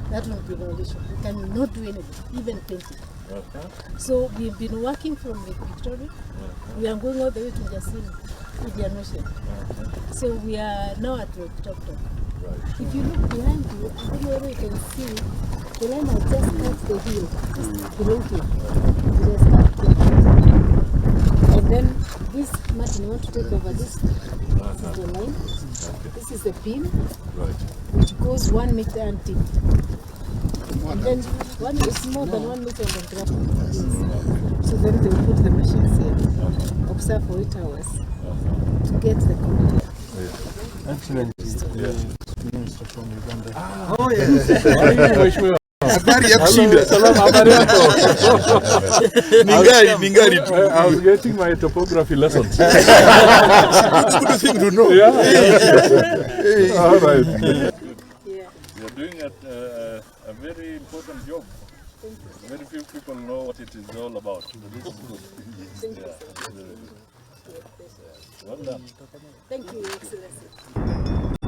That will be violation. We cannot do anything, even painting. Okay. So we've been working from Lake Victoria. Okay. We are going all the way to Jasini, Indian Ocean. Okay. So we are now at the top. Right. If you look behind you, I don't know whether you can see, the line has just cut the hill, just below here. It has cut the and then this, Martin, you want to take over this? This is the line. Okay. This is the pin, right, which goes 1 meter and deep. And then one is more than 1 meter on the ground. So then they will put the machines here, observe for 8 hours to get the concrete. Excellent. Minister from Uganda. Oh yes. Habari ya kushinda. Salama, habari yako. Ningari tu. I was getting my topography lessons. It's a good thing to know. Yeah. All right. Yeah. You're doing a very important job. Thank you. Very few people know what it is all about. So this is good. Thank you. Well done. Thank you, Your Excellency.